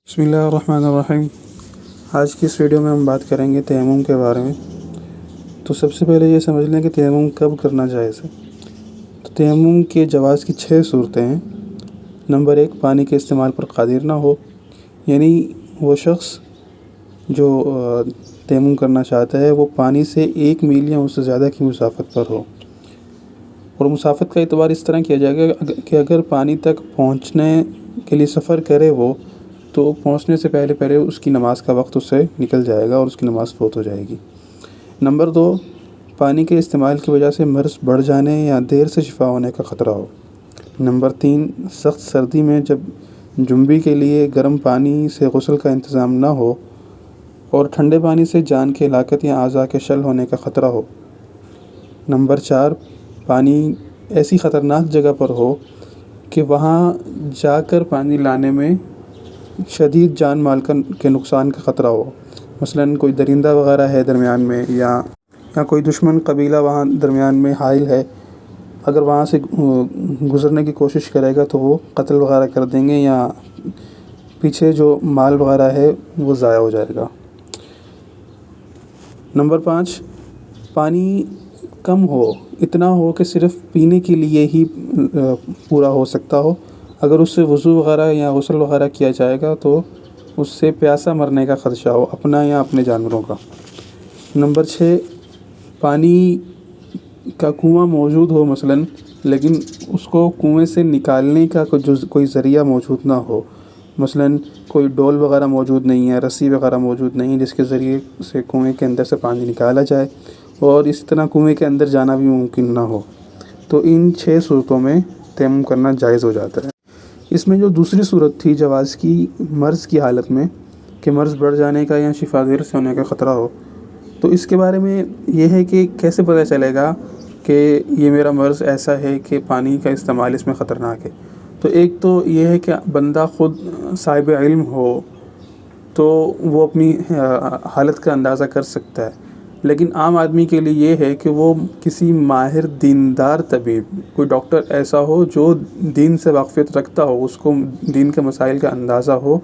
بسم اللہ الرحمن الرحیم۔ آج کی اس ویڈیو میں ہم بات کریں گے تیمم کے بارے میں۔ تو سب سے پہلے یہ سمجھ لیں کہ تیمم کب کرنا جائز ہے۔ تو تیمم کے جواز کی 6 صورتیں ہیں۔ نمبر 1، پانی کے استعمال پر قادر نہ ہو، یعنی وہ شخص جو تیمم کرنا چاہتا ہے وہ پانی سے 1 میل یا اس سے زیادہ کی مسافت پر ہو، اور مسافت کا اعتبار اس طرح کیا جائے گا کہ اگر پانی تک پہنچنے کے لیے سفر کرے وہ، تو پہنچنے سے پہلے اس کی نماز کا وقت اس سے نکل جائے گا اور اس کی نماز فوت ہو جائے گی۔ نمبر 2، پانی کے استعمال کی وجہ سے مرض بڑھ جانے یا دیر سے شفا ہونے کا خطرہ ہو۔ نمبر 3، سخت سردی میں جب جنبی کے لیے گرم پانی سے غسل کا انتظام نہ ہو اور ٹھنڈے پانی سے جان کے ہلاکت یا اعضاء کے شل ہونے کا خطرہ ہو۔ نمبر 4، پانی ایسی خطرناک جگہ پر ہو کہ وہاں جا کر پانی لانے میں شدید جان مال کے نقصان کا خطرہ ہو، مثلاً کوئی درندہ وغیرہ ہے درمیان میں، یا کوئی دشمن قبیلہ وہاں درمیان میں حائل ہے، اگر وہاں سے گزرنے کی کوشش کرے گا تو وہ قتل وغیرہ کر دیں گے، یا پیچھے جو مال وغیرہ ہے وہ ضائع ہو جائے گا۔ نمبر 5، پانی کم ہو، اتنا ہو کہ صرف پینے کے لیے ہی پورا ہو سکتا ہو۔ اگر اس سے وضو وغیرہ یا غسل وغیرہ کیا جائے گا تو اس سے پیاسا مرنے کا خدشہ ہو، اپنا یا اپنے جانوروں کا۔ نمبر 6، پانی کا کنواں موجود ہو مثلاً، لیکن اس کو کنویں سے نکالنے کا کوئی ذریعہ موجود نہ ہو، مثلاً کوئی ڈول وغیرہ موجود نہیں ہے، رسی وغیرہ موجود نہیں جس کے ذریعے سے کنویں کے اندر سے پانی نکالا جائے، اور اس طرح کنویں کے اندر جانا بھی ممکن نہ ہو، تو ان 6 صورتوں میں تیمم کرنا جائز ہو جاتا ہے۔ اس میں جو دوسری صورت تھی جواز کی، مرض کی حالت میں کہ مرض بڑھ جانے کا یا شفا دیر سے ہونے کا خطرہ ہو، تو اس کے بارے میں یہ ہے کہ کیسے پتہ چلے گا کہ یہ میرا مرض ایسا ہے کہ پانی کا استعمال اس میں خطرناک ہے۔ تو ایک تو یہ ہے کہ بندہ خود صاحب علم ہو تو وہ اپنی حالت کا اندازہ کر سکتا ہے، لیکن عام آدمی کے لیے یہ ہے کہ وہ کسی ماہر دیندار طبیب، کوئی ڈاکٹر ایسا ہو جو دین سے واقفیت رکھتا ہو، اس کو دین کے مسائل کا اندازہ ہو،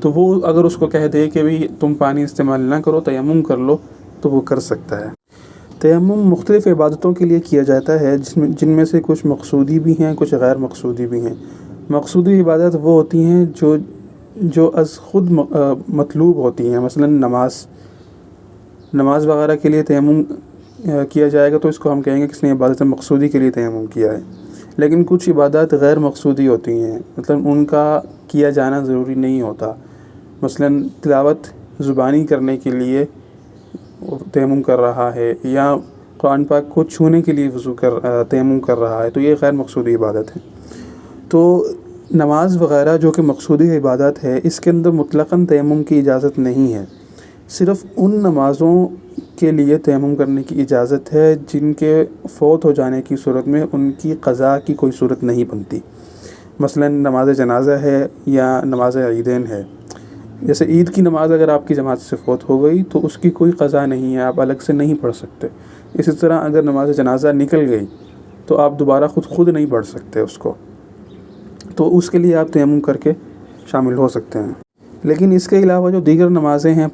تو وہ اگر اس کو کہہ دے کہ بھئی تم پانی استعمال نہ کرو، تیمم کر لو، تو وہ کر سکتا ہے۔ تیمم مختلف عبادتوں کے لیے کیا جاتا ہے، جن میں سے کچھ مقصودی بھی ہیں، کچھ غیر مقصودی بھی ہیں۔ مقصودی عبادت وہ ہوتی ہیں جو از خود مطلوب ہوتی ہیں، مثلا نماز وغیرہ کے لیے تیمم کیا جائے گا تو اس کو ہم کہیں گے کہ اس نے عبادت مقصودی کے لیے تیمم کیا ہے۔ لیکن کچھ عبادات غیر مقصودی ہوتی ہیں، مطلب ان کا کیا جانا ضروری نہیں ہوتا، مثلا تلاوت زبانی کرنے کے لیے تیمم کر رہا ہے، یا قرآن پاک کو چھونے کے لیے تیمم کر رہا ہے، تو یہ غیر مقصودی عبادت ہے۔ تو نماز وغیرہ جو کہ مقصودی عبادت ہے، اس کے اندر مطلقاً تیمم کی اجازت نہیں ہے، صرف ان نمازوں کے لیے تیمم کرنے کی اجازت ہے جن کے فوت ہو جانے کی صورت میں ان کی قضا کی کوئی صورت نہیں بنتی، مثلا نماز جنازہ ہے یا نماز عیدین ہے۔ جیسے عید کی نماز اگر آپ کی جماعت سے فوت ہو گئی تو اس کی کوئی قضا نہیں ہے، آپ الگ سے نہیں پڑھ سکتے۔ اسی طرح اگر نماز جنازہ نکل گئی تو آپ دوبارہ خود نہیں پڑھ سکتے اس کو، تو اس کے لیے آپ تیمم کر کے شامل ہو سکتے ہیں۔ لیکن اس کے علاوہ جو دیگر نمازیں ہیں،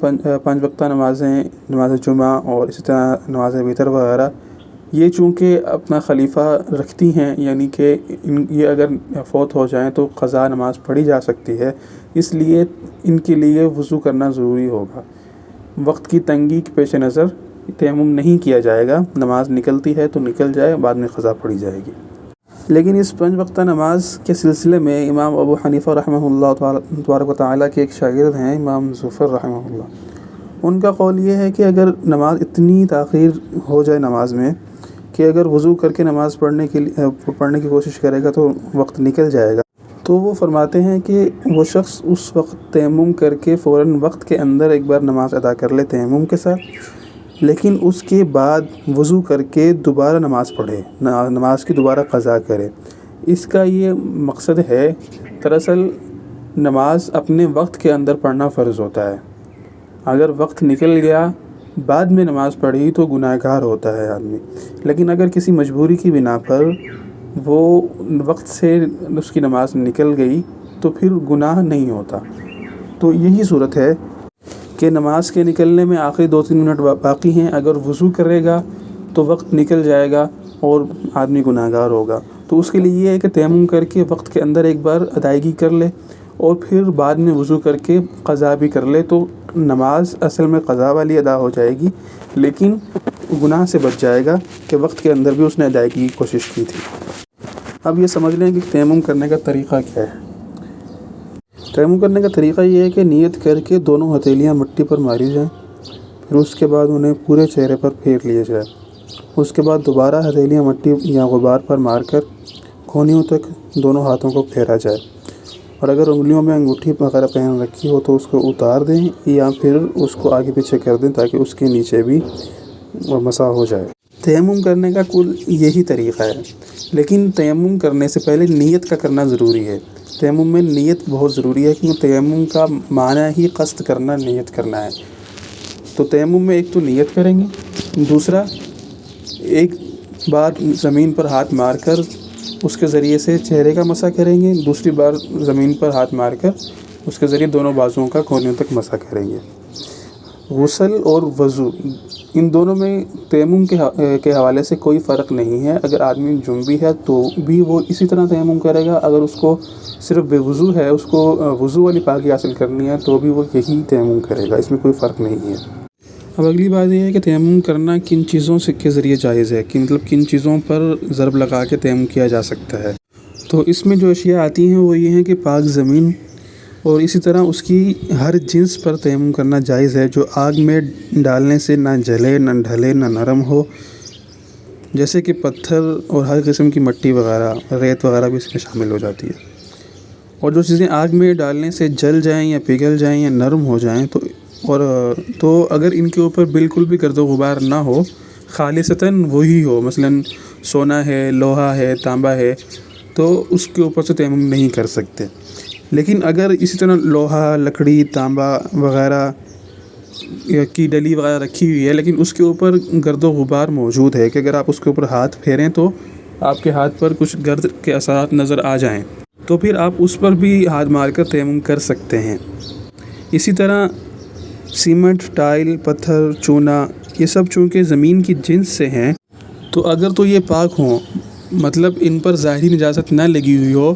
5 وقتہ نمازیں، نماز جمعہ اور اسی طرح نماز وتر وغیرہ، یہ چونکہ اپنا خلیفہ رکھتی ہیں، یعنی کہ یہ اگر فوت ہو جائیں تو قضا نماز پڑھی جا سکتی ہے، اس لیے ان کے لیے وضو کرنا ضروری ہوگا۔ وقت کی تنگی کے پیش نظر تیمم نہیں کیا جائے گا، نماز نکلتی ہے تو نکل جائے، بعد میں قضا پڑھی جائے گی۔ لیکن اس 5 وقتہ نماز کے سلسلے میں امام ابو حنیفہ رحمہ اللہ تبارک و تعالیٰ کے ایک شاگرد ہیں، امام زفر رحمہ اللہ، ان کا قول یہ ہے کہ اگر نماز اتنی تاخیر ہو جائے نماز میں کہ اگر وضو کر کے نماز پڑھنے کی کوشش کرے گا تو وقت نکل جائے گا، تو وہ فرماتے ہیں کہ وہ شخص اس وقت تیمم کر کے فوراً وقت کے اندر ایک بار نماز ادا کر لے تیمم کے ساتھ، لیکن اس کے بعد وضو کر کے دوبارہ نماز پڑھے، نماز کی دوبارہ قضا کرے۔ اس کا یہ مقصد ہے، دراصل نماز اپنے وقت کے اندر پڑھنا فرض ہوتا ہے، اگر وقت نکل گیا بعد میں نماز پڑھی تو گناہ گار ہوتا ہے آدمی، لیکن اگر کسی مجبوری کی بنا پر وہ وقت سے اس کی نماز نکل گئی تو پھر گناہ نہیں ہوتا۔ تو یہی صورت ہے کہ نماز کے نکلنے میں آخری 2-3 منٹ باقی ہیں، اگر وضو کرے گا تو وقت نکل جائے گا اور آدمی گناہگار ہوگا. تو اس کے لیے یہ ہے کہ تیمم کر کے وقت کے اندر ایک بار ادائیگی کر لے اور پھر بعد میں وضو کر کے قضا بھی کر لے، تو نماز اصل میں قضا والی ادا ہو جائے گی، لیکن گناہ سے بچ جائے گا کہ وقت کے اندر بھی اس نے ادائیگی کی کوشش کی تھی. اب یہ سمجھ لیں کہ تیمم کرنے کا طریقہ کیا ہے. تیمم کرنے کا طریقہ یہ ہے کہ نیت کر کے دونوں ہتھیلیاں مٹی پر ماری جائیں، پھر اس کے بعد انہیں پورے چہرے پر پھیر لیا جائے. اس کے بعد دوبارہ ہتھیلیاں مٹی یا غبار پر مار کر کھوپڑیوں تک دونوں ہاتھوں کو پھیرا جائے، اور اگر انگلیوں میں انگوٹھی وغیرہ پہن رکھی ہو تو اس کو اتار دیں یا پھر اس کو آگے پیچھے کر دیں تاکہ اس کے نیچے بھی مسح ہو جائے. تیمم کرنے کا کل یہی طریقہ ہے، لیکن تیمم کرنے سے پہلے نیت کا کرنا ضروری ہے. تیمم میں نیت بہت ضروری ہے، کیونکہ تیمم کا معنی ہی قصد کرنا، نیت کرنا ہے. تو تیمم میں ایک تو نیت کریں گے، دوسرا ایک بار زمین پر ہاتھ مار کر اس کے ذریعے سے چہرے کا مسح کریں گے، دوسری بار زمین پر ہاتھ مار کر اس کے ذریعے دونوں بازوؤں کا کونیوں تک مسح کریں گے. غسل اور وضو ان دونوں میں تیمم کے حوالے سے کوئی فرق نہیں ہے. اگر آدمی جنبی ہے تو بھی وہ اسی طرح تیمم کرے گا، اگر اس کو صرف بے وضو ہے، اس کو وضو والی پاکی حاصل کرنی ہے تو بھی وہ یہی تیمم کرے گا. اس میں کوئی فرق نہیں ہے. اب اگلی بات یہ ہے کہ تیمم کرنا کن چیزوں کے ذریعے جائز ہے، کہ مطلب کن چیزوں پر ضرب لگا کے تیمم کیا جا سکتا ہے. تو اس میں جو اشیاء آتی ہیں وہ یہ ہیں کہ پاک زمین، اور اسی طرح اس کی ہر جنس پر تیمم کرنا جائز ہے جو آگ میں ڈالنے سے نہ جلے، نہ ڈھلے، نہ نرم ہو، جیسے کہ پتھر اور ہر قسم کی مٹی وغیرہ، ریت وغیرہ بھی اس میں شامل ہو جاتی ہے. اور جو چیزیں آگ میں ڈالنے سے جل جائیں یا پگھل جائیں یا نرم ہو جائیں تو اگر ان کے اوپر بالکل بھی گرد و غبار نہ ہو، خالصتاً وہی ہو، مثلاً سونا ہے، لوہا ہے، تانبا ہے، تو اس کے اوپر سے تیمم نہیں کر سکتے. لیکن اگر اسی طرح لوہا، لکڑی، تانبا وغیرہ کی ڈلی وغیرہ رکھی ہوئی ہے لیکن اس کے اوپر گرد و غبار موجود ہے کہ اگر آپ اس کے اوپر ہاتھ پھیریں تو آپ کے ہاتھ پر کچھ گرد کے اثرات نظر آ جائیں، تو پھر آپ اس پر بھی ہاتھ مار کر تیمم کر سکتے ہیں. اسی طرح سیمنٹ، ٹائل، پتھر، چونا، یہ سب چونکہ زمین کی جنس سے ہیں تو اگر تو یہ پاک ہوں، مطلب ان پر ظاہری نجاست نہ لگی ہوئی ہو،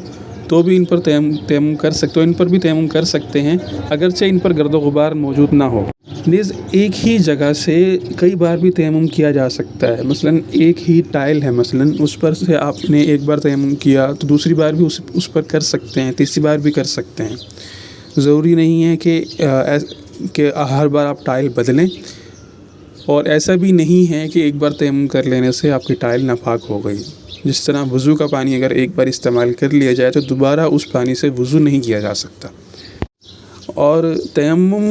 تو بھی ان پر تیمم کر سکتے ہو، ان پر بھی تیمم کر سکتے ہیں اگرچہ ان پر گرد و غبار موجود نہ ہو. نیز ایک ہی جگہ سے کئی بار بھی تیمم کیا جا سکتا ہے. مثلاً ایک ہی ٹائل ہے، مثلاً اس پر سے آپ نے ایک بار تیمم کیا تو دوسری بار بھی اس پر کر سکتے ہیں، تیسری بار بھی کر سکتے ہیں. ضروری نہیں ہے کہ ہر بار آپ ٹائل بدلیں، اور ایسا بھی نہیں ہے کہ ایک بار تیمم کر لینے سے آپ کی ٹائل ناپاک ہو گئی. جس طرح وضو کا پانی اگر ایک بار استعمال کر لیا جائے تو دوبارہ اس پانی سے وضو نہیں کیا جا سکتا. اور تیمم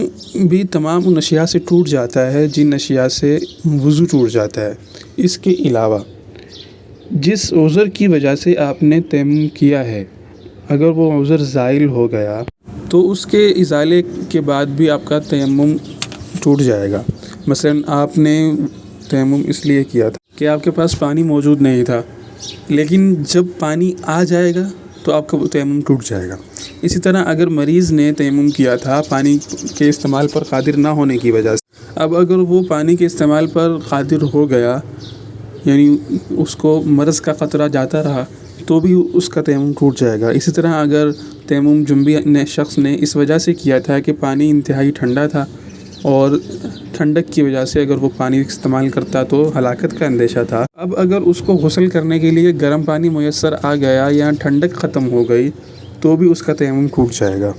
بھی تمام ان اشیاء سے ٹوٹ جاتا ہے جن اشیاء سے وضو ٹوٹ جاتا ہے. اس کے علاوہ جس عذر کی وجہ سے آپ نے تیمم کیا ہے، اگر وہ عذر زائل ہو گیا تو اس کے ازالے کے بعد بھی آپ کا تیمم ٹوٹ جائے گا. مثلاً آپ نے تیمم اس لیے کیا تھا کہ آپ کے پاس پانی موجود نہیں تھا، لیکن جب پانی آ جائے گا تو آپ کا تیمم ٹوٹ جائے گا. اسی طرح اگر مریض نے تیمم کیا تھا پانی کے استعمال پر قادر نہ ہونے کی وجہ سے، اب اگر وہ پانی کے استعمال پر قادر ہو گیا، یعنی اس کو مرض کا خطرہ جاتا رہا، تو بھی اس کا تیمم ٹوٹ جائے گا. اسی طرح اگر تیمم جنبی شخص نے اس وجہ سے کیا تھا کہ پانی انتہائی ٹھنڈا تھا اور ٹھنڈک کی وجہ سے اگر وہ پانی استعمال کرتا تو ہلاکت کا اندیشہ تھا، اب اگر اس کو غسل کرنے کے لیے گرم پانی میسر آ گیا یا ٹھنڈک ختم ہو گئی تو بھی اس کا تیمم ٹوٹ جائے گا.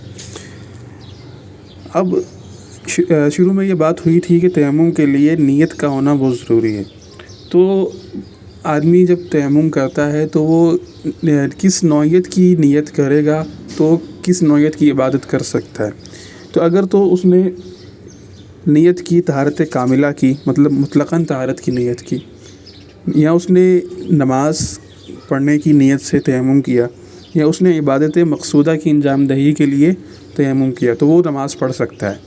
اب شروع میں یہ بات ہوئی تھی کہ تیمم کے لیے نیت کا ہونا بہت ضروری ہے. تو آدمی جب تیمم کرتا ہے تو وہ کس نوعیت کی نیت کرے گا تو کس نوعیت کی عبادت کر سکتا ہے. تو اگر تو اس نے نیت کی طہارت کاملہ کی، مطلب مطلقاً طہارت کی نیت کی، یا اس نے نماز پڑھنے کی نیت سے تیمم کیا، یا اس نے عبادت مقصودہ کی انجام دہی کے لیے تیمم کیا، تو وہ نماز پڑھ سکتا ہے.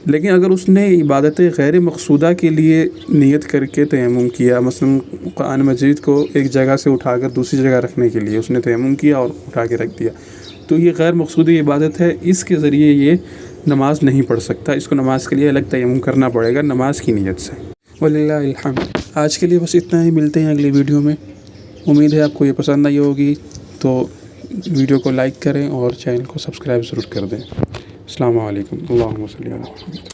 لیکن اگر اس نے عبادت غیر مقصودہ کے لیے نیت کر کے تیمم کیا، مثلا قرآن مجید کو ایک جگہ سے اٹھا کر دوسری جگہ رکھنے کے لیے اس نے تیمم کیا اور اٹھا کے رکھ دیا، تو یہ غیر مقصودی عبادت ہے. اس کے ذریعے یہ نماز نہیں پڑھ سکتا، اس کو نماز کے لیے الگ تیمم کرنا پڑے گا نماز کی نیت سے۔ وللہ الحمد۔ آج کے لیے بس اتنا ہی، ملتے ہیں اگلی ویڈیو میں۔ امید ہے آپ کو یہ پسند آئی ہوگی، تو ویڈیو کو لائک کریں اور چینل کو سبسکرائب ضرور کر دیں۔ السلام علیکم، اللہم صلی علی محمد۔